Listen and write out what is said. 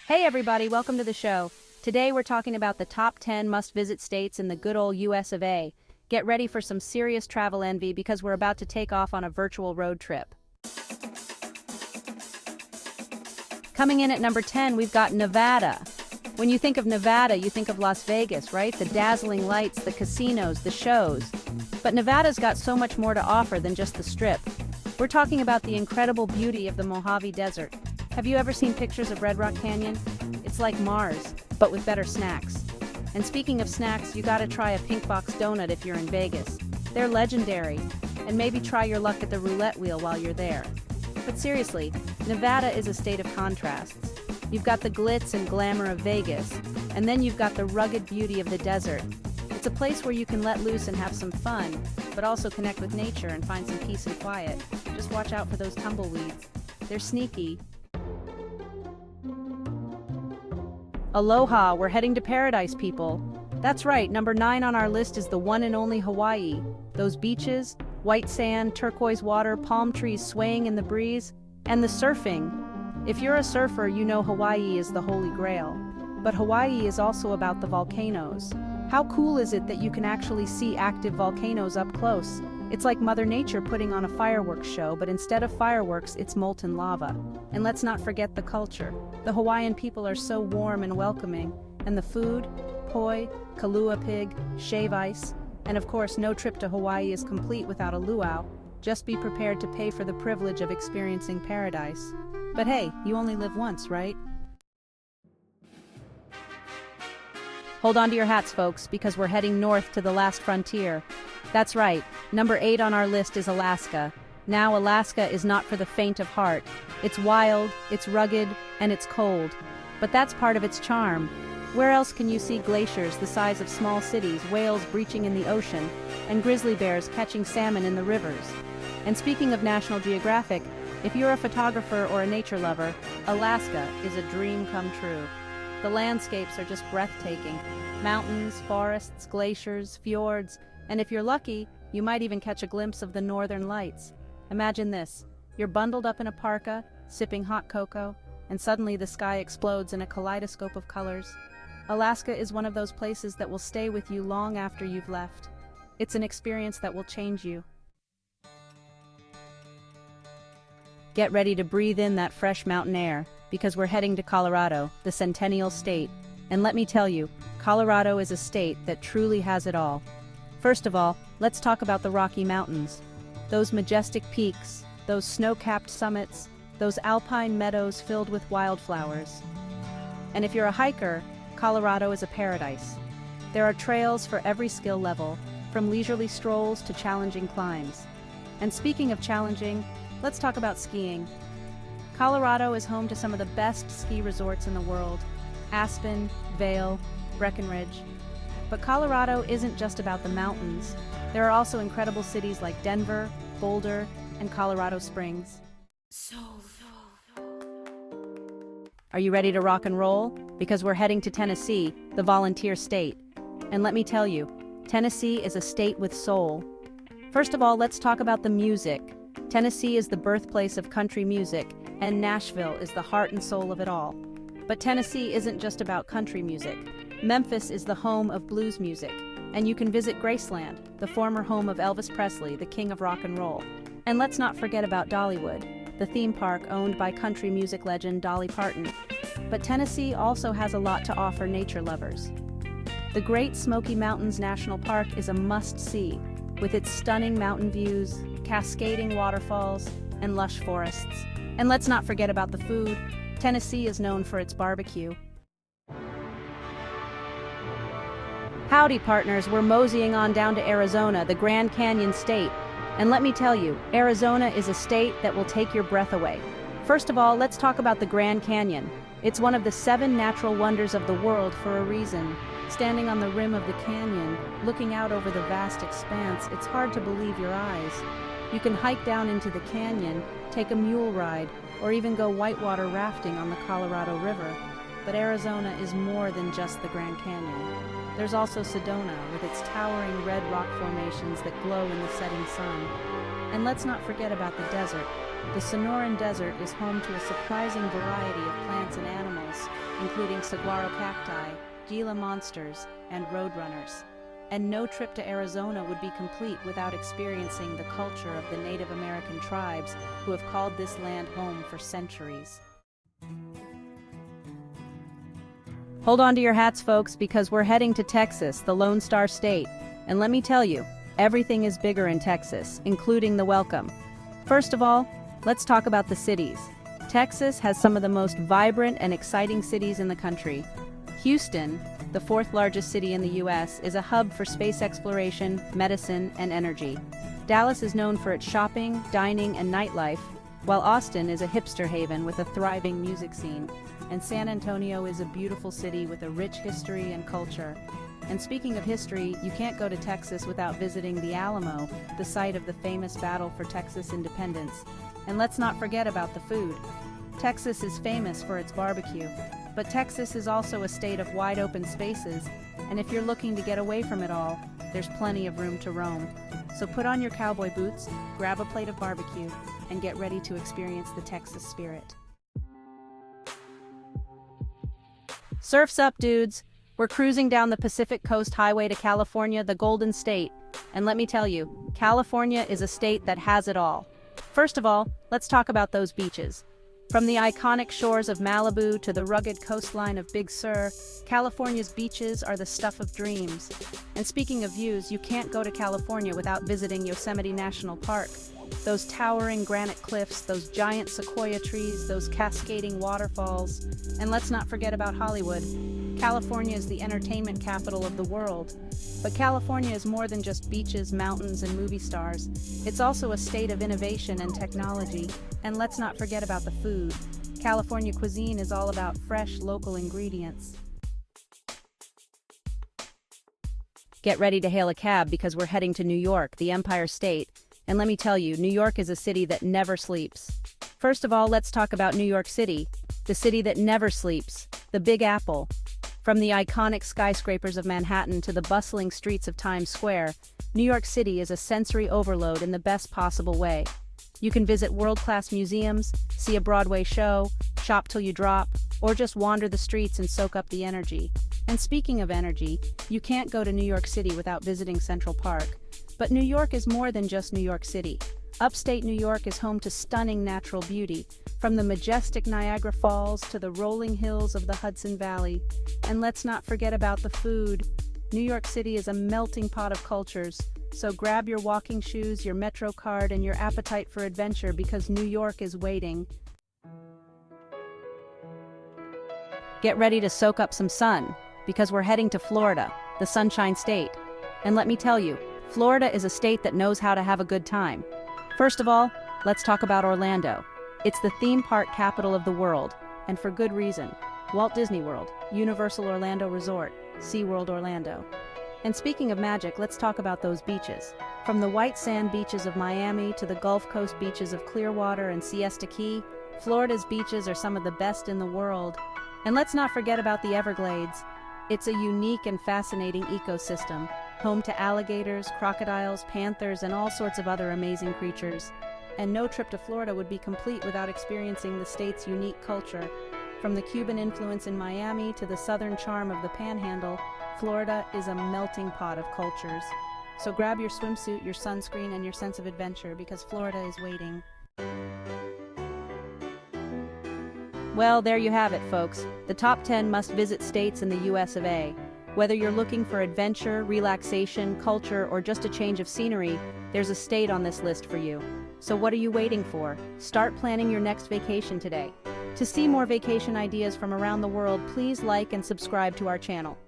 Hey everybody, welcome to the show. Today we're talking about the top 10 must-visit states in the good old US of A. Get ready for some serious travel envy because we're about to take off on a virtual road trip. Coming in at number 10, we've got Nevada. When you think of Nevada, you think of Las Vegas, right? The dazzling lights, the casinos, the shows. But Nevada's got so much more to offer than just the Strip. We're talking about the incredible beauty of the Mojave Desert. Have you ever seen pictures of Red Rock Canyon? It's like Mars, but with better snacks. And speaking of snacks, you gotta try a pink box donut if you're in Vegas. They're legendary. And maybe try your luck at the roulette wheel while you're there. But seriously, Nevada is a state of contrasts. You've got the glitz and glamour of Vegas, and then you've got the rugged beauty of the desert. It's a place where you can let loose and have some fun, but also connect with nature and find some peace and quiet. Just watch out for those tumbleweeds. They're sneaky. Aloha, we're heading to paradise, people. That's right, number 9 on our list is the one and only Hawaii. Those beaches, white sand, turquoise water, palm trees swaying in the breeze, and the surfing. If you're a surfer, you know Hawaii is the holy grail. But Hawaii is also about the volcanoes. How cool is it that you can actually see active volcanoes up close? It's like Mother Nature putting on a fireworks show, but instead of fireworks, it's molten lava. And let's not forget the culture. The Hawaiian people are so warm and welcoming. And the food? Poi, kalua pig, shave ice. And of course, no trip to Hawaii is complete without a luau. Just be prepared to pay for the privilege of experiencing paradise. But hey, you only live once, right? Hold on to your hats, folks, because we're heading north to the last frontier. That's right, number 8 on our list is Alaska. Now, Alaska is not for the faint of heart. It's wild, it's rugged, and it's cold. But that's part of its charm. Where else can you see glaciers the size of small cities, whales breaching in the ocean, and grizzly bears catching salmon in the rivers? And speaking of National Geographic, if you're a photographer or a nature lover, Alaska is a dream come true. The landscapes are just breathtaking. Mountains, forests, glaciers, fjords, and if you're lucky, you might even catch a glimpse of the northern lights. Imagine this. You're bundled up in a parka, sipping hot cocoa, and suddenly the sky explodes in a kaleidoscope of colors. Alaska is one of those places that will stay with you long after you've left. It's an experience that will change you. Get ready to breathe in that fresh mountain air, because we're heading to Colorado, the Centennial State. And let me tell you, Colorado is a state that truly has it all. First of all, let's talk about the Rocky Mountains. Those majestic peaks, those snow-capped summits, those alpine meadows filled with wildflowers. And if you're a hiker, Colorado is a paradise. There are trails for every skill level, from leisurely strolls to challenging climbs. And speaking of challenging, let's talk about skiing. Colorado is home to some of the best ski resorts in the world: Aspen, Vail, Breckenridge. But Colorado isn't just about the mountains. There are also incredible cities like Denver, Boulder, and Colorado Springs. Are you ready to rock and roll? Because we're heading to Tennessee, the volunteer state. And let me tell you, Tennessee is a state with soul. First of all, let's talk about the music. Tennessee is the birthplace of country music, and Nashville is the heart and soul of it all. But Tennessee isn't just about country music. Memphis is the home of blues music, and you can visit Graceland, the former home of Elvis Presley, the king of rock and roll. And let's not forget about Dollywood, the theme park owned by country music legend Dolly Parton. But Tennessee also has a lot to offer nature lovers. The Great Smoky Mountains National Park is a must-see, with its stunning mountain views, cascading waterfalls, and lush forests. And let's not forget about the food. Tennessee is known for its barbecue. Howdy, partners, we're moseying on down to Arizona, the Grand Canyon state. And let me tell you, Arizona is a state that will take your breath away. First of all, let's talk about the Grand Canyon. It's one of the 7 natural wonders of the world for a reason. Standing on the rim of the canyon, looking out over the vast expanse, it's hard to believe your eyes. You can hike down into the canyon, take a mule ride, or even go whitewater rafting on the Colorado River. But Arizona is more than just the Grand Canyon. There's also Sedona, with its towering red rock formations that glow in the setting sun. And let's not forget about the desert. The Sonoran Desert is home to a surprising variety of plants and animals, including saguaro cacti, Gila monsters, and roadrunners. And no trip to Arizona would be complete without experiencing the culture of the Native American tribes who have called this land home for centuries. Hold on to your hats, folks, because we're heading to Texas, the Lone Star State. And let me tell you, everything is bigger in Texas, including the welcome. First of all, let's talk about the cities. Texas has some of the most vibrant and exciting cities in the country. Houston, the fourth largest city in the U.S., is a hub for space exploration, medicine, and energy. Dallas is known for its shopping, dining, and nightlife, while Austin is a hipster haven with a thriving music scene. And San Antonio is a beautiful city with a rich history and culture. And speaking of history, you can't go to Texas without visiting the Alamo, the site of the famous battle for Texas independence. And let's not forget about the food. Texas is famous for its barbecue, but Texas is also a state of wide open spaces, and if you're looking to get away from it all, there's plenty of room to roam. So put on your cowboy boots, grab a plate of barbecue, and get ready to experience the Texas spirit. Surf's up, dudes! We're cruising down the Pacific Coast Highway to California, the Golden State. And let me tell you, California is a state that has it all. First of all, let's talk about those beaches. From the iconic shores of Malibu to the rugged coastline of Big Sur, California's beaches are the stuff of dreams. And speaking of views, you can't go to California without visiting Yosemite National Park. Those towering granite cliffs, those giant sequoia trees, those cascading waterfalls. And let's not forget about Hollywood. California is the entertainment capital of the world. But California is more than just beaches, mountains, and movie stars. It's also a state of innovation and technology. And let's not forget about the food. California cuisine is all about fresh, local ingredients. Get ready to hail a cab because we're heading to New York, the Empire State. And let me tell you, New York is a city that never sleeps. First of all, let's talk about New York City, the city that never sleeps, the Big Apple. From the iconic skyscrapers of Manhattan to the bustling streets of Times Square, New York City is a sensory overload in the best possible way. You can visit world-class museums, see a Broadway show, shop till you drop, or just wander the streets and soak up the energy. And speaking of energy, you can't go to New York City without visiting Central Park. But New York is more than just New York City. Upstate New York is home to stunning natural beauty, from the majestic Niagara Falls to the rolling hills of the Hudson Valley. And let's not forget about the food. New York City is a melting pot of cultures, so grab your walking shoes, your Metro card, and your appetite for adventure because New York is waiting. Get ready to soak up some sun, because we're heading to Florida, the Sunshine State. And let me tell you, Florida is a state that knows how to have a good time. First of all, let's talk about Orlando. It's the theme park capital of the world, and for good reason. Walt Disney World, Universal Orlando Resort, SeaWorld Orlando. And speaking of magic, let's talk about those beaches. From the white sand beaches of Miami to the Gulf Coast beaches of Clearwater and Siesta Key, Florida's beaches are some of the best in the world. And let's not forget about the Everglades. It's a unique and fascinating ecosystem, home to alligators, crocodiles, panthers, and all sorts of other amazing creatures. And no trip to Florida would be complete without experiencing the state's unique culture. From the Cuban influence in Miami to the southern charm of the Panhandle, Florida is a melting pot of cultures. So grab your swimsuit, your sunscreen, and your sense of adventure because Florida is waiting. Well, there you have it, folks. The top 10 must-visit states in the US of A. Whether you're looking for adventure, relaxation, culture, or just a change of scenery, there's a state on this list for you. So what are you waiting for? Start planning your next vacation today. To see more vacation ideas from around the world, please like and subscribe to our channel.